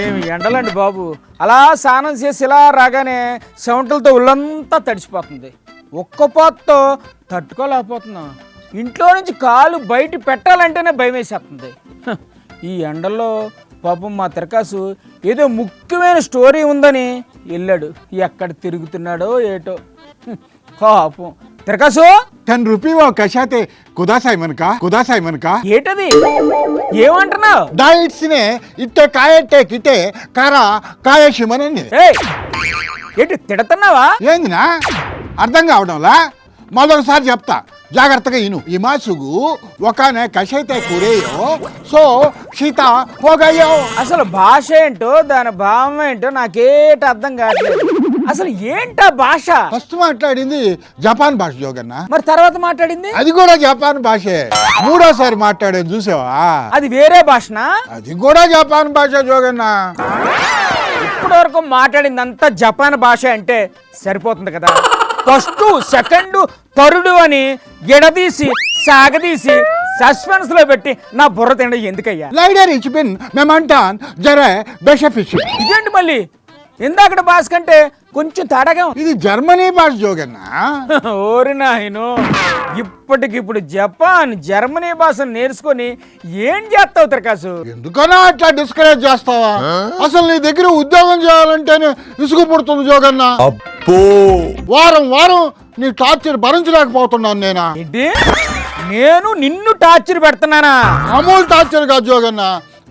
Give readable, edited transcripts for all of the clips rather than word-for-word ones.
ఏమి ఎండలండి బాబు. అలా స్నానం చేసి ఇలా రాగానే చెమటలతో ఒళ్ళంతా తడిసిపోతుంది. ఒక్క పాతతో తట్టుకోలేకపోతున్నా. ఇంట్లో నుంచి కాలు బయట పెట్టాలంటేనే భయం వేసేస్తుంది. ఈ ఎండల్లో పాపం మా తిరకాసు ఏదో ముఖ్యమైన స్టోరీ ఉందని వెళ్ళాడు. ఎక్కడ తిరుగుతున్నాడో ఏటో పాపం. తిరకాసు 10 रुपये वो कशाते कुदासाई मन का ఏటది ఏమంటున్నావు? डाइट्स ने इट्टे कायट्टे किटे कारा కాయశిమనని ఏంటి తిడుతున్నావా? ఏందినా అర్థం కావడంలా మళ్ళొకసారి చెప్తా జాగ్రత్తగా ఇను. ఈ మాసుగు ఒకనే కషైతే కూరేయో సో సీత పోగయ్యో. అసలు భాష ఏంటో దాని భావం ఏంటో నాకేట అర్థం కావట్లేదు. అసలు ఏంటా భాష? ఫస్ట్ మాట్లాడింది జపాన్ భాష జోగన్న. మరి తర్వాత మాట్లాడింది అది కూడా జపాన్ భాషే. మూడోసారి మాట్లాడేది చూసావా? అది వేరే భాషనా? అది కూడా జపాన్ భాష జోగన్న. ఇప్పటి వరకు మాట్లాడింది అంతా జపాన్ భాష అంటే సరిపోతుంది కదా. ఫస్ట్ సెకండ్ థర్డ్ అని ఎడదీసి సాగదీసి సస్పెన్స్ లో పెట్టి నా బుర్ర తినడం ఎందుకయ్యా? లైడర్ ఇచ్ బిన్ మేమంటాన్ జరే బెషఫిష్. ఇదేంటి మళ్ళీ ఇందాకడ భాష కంటే కొంచెం తేడాగా ఉంది. ఇది జర్మనీ భాష జోగన్న. ఓరి నాయను, ఇప్పటికిప్పుడు జపాన్ జర్మనీ భాషను నేర్చుకొని ఏం చేస్తావు తిరకాసు? ఎందుకన్నా అట్లా డిస్కరేజ్ చేస్తావా? అసలు నీ దగ్గర ఉద్యోగం చేయాలంటేనే విసుగు పుడుతుంది జోగన్న. వారం వారం నీ టార్చర్ భరించలేకపోతున్నాను నేనా. ఏంటి నేను నిన్ను టార్చర్ పెడుతున్నానా? మామూలు టార్చర్ కాదు జోగన్న.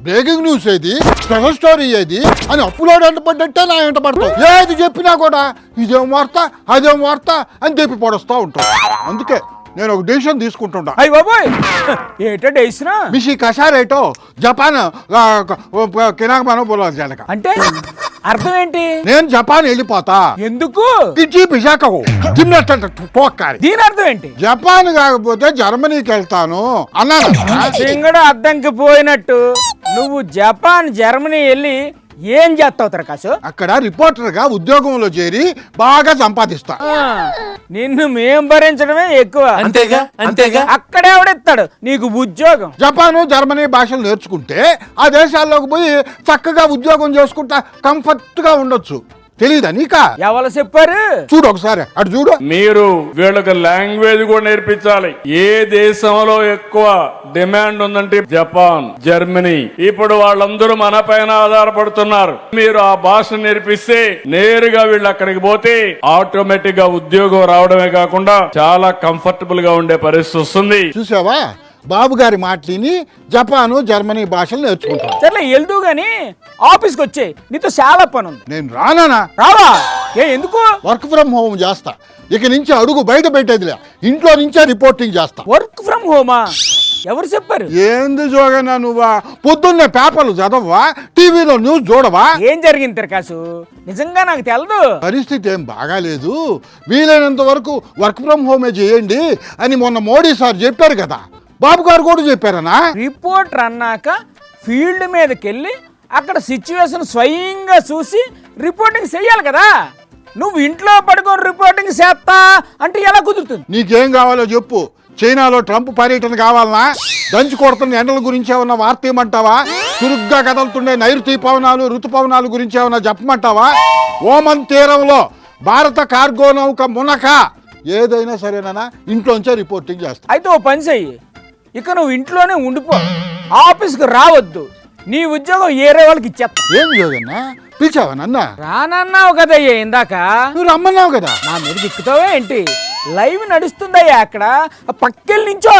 బ్రేకింగ్ న్యూస్ ఏది, స్పెషల్ స్టోరీ ఏది అని అప్లోడ్ అంటపడ్డట్టే నా వెంట పడతావు. ఏది చెప్పినా కూడా ఇదేం వార్త అదేం వార్త అని చెప్పి పడుస్తూ ఉంటావు. అందుకే నేను ఒక డెసిషన్ తీసుకుంటుంటా. అయ్య బాబోయ్, ఏటో డెసిషన్? మిషి కషారేటో జపాన్ కినాకమానో బోలాక అంటే అర్థం ఏంటి? నేను జపాన్ వెళ్ళిపోతా. ఎందుకు? కిచి పిశాకవు పోక్కారి. దీని అర్థం ఏంటి? జపాన్ కాకపోతే జర్మనీకి వెళ్తాను అన్నాను. సింగడు అద్దంకి పోయినట్టు నువ్వు జపాన్ జర్మనీ వెళ్ళి ఏం చేస్తావు తిరకాసు? అక్కడ రిపోర్టర్ గా ఉద్యోగంలో చేరి బాగా సంపాదిస్తా. నిన్ను మేం భరించడమే ఎక్కువ. అంతేగా అక్కడే ఎవడెత్తాడు నీకు ఉద్యోగం? జపాను జర్మనీ భాషలు నేర్చుకుంటే ఆ దేశాల్లోకి పోయి చక్కగా ఉద్యోగం చేసుకుంటా కంఫర్ట్ గా ఉండొచ్చు. తెలీదా నీకా? ఎవరు చెప్పారు? చూడు ఒకసారి అటు చూడు. మీరు వీళ్ళకి లాంగ్వేజ్ కూడా నేర్పించాలి. ఏ దేశంలో ఎక్కువ డిమాండ్ ఉందంటే జపాన్, జర్మనీ. ఇప్పుడు వాళ్ళందరూ మన పైన ఆధారపడుతున్నారు. మీరు ఆ భాష నేర్పిస్తే నేరుగా వీళ్ళు అక్కడికి పోతే ఆటోమేటిక్ గా ఉద్యోగం రావడమే కాకుండా చాలా కంఫర్టబుల్ గా ఉండే పరిస్థితి వస్తుంది. చూసావా, బాబు గారి మాటలిని జపాను జర్మనీ భాషలు నేర్చుకుంటాను. సరే వెళ్తూ గాని ఆఫీస్కి వచ్చే, నీతో చాలా పని ఉంది. నేను రానా? రావా? ఎందుకు? వర్క్ ఫ్రమ్ హోమ్ చేస్తా. ఇక నుంచి అడుగు బయట పెట్టేదిలే, ఇంట్లో నుంచే రిపోర్టింగ్ చేస్తా. వర్క్ ఫ్రమ్ హోమా? ఎవరు చెప్పారు? ఏంది జోగన్నా నువ్వా? పొద్దున్నే పేపర్లు చదవవా? టీవీలో న్యూస్ చూడవా? ఏం జరిగింది తిరకాసు? నిజంగా నాకు తెలదు. పరిస్థితి ఏం బాగాలేదు, వీలైనంత వరకు వర్క్ ఫ్రమ్ హోమే చేయండి అని మొన్న మోడీ సార్ చెప్పారు కదా. బాబు గారు కూడా చెప్పారనా? రిపోర్టర్ అన్నాక ఫీల్డ్ మీదకి వెళ్ళి అక్కడ సిచ్యువేషన్ స్వయంగా చూసి రిపోర్టింగ్ చెయ్యాలి కదా. నువ్వు ఇంట్లో పడుకొని రిపోర్టింగ్ చేస్తా అంటే ఎలా కుదురుతుంది? నీకేం కావాలో చెప్పు. చైనాలో ట్రంప్ పర్యటన కావాలనా? దంచి కొడుతున్న ఎండల గురించి ఏమన్నా వార్త ఏమంటావా? చురుగ్గా కదలుతుండే నైరుతి పవనాలు ఋతుపవనాలు గురించి ఏమన్నా చెప్పమంటావా? ఓమన్ తీరంలో భారత కార్గో నౌక మునక ఏదైనా సరేనా ఇంట్లోంచే రిపోర్టింగ్ చేస్తా. అయితే ఓ పని చెయ్యి, ఇక నువ్వు ఇంట్లోనే ఉండిపో, ఆఫీస్కి రావద్దు. నీ ఉద్యోగం ఏరే వాళ్ళకి ఇచ్చేస్తా. ఏం జోగన్నా, పిలిచావా నన్న? రానన్నావు కదయ్యా ఇందాక. నువ్వు రమ్మన్నావు కదా. నా మీద దిక్కుతావే ఏంటి? లైవ్ నడుస్తుందయ్యా అక్కడ, పక్కెళ్ళి నించో.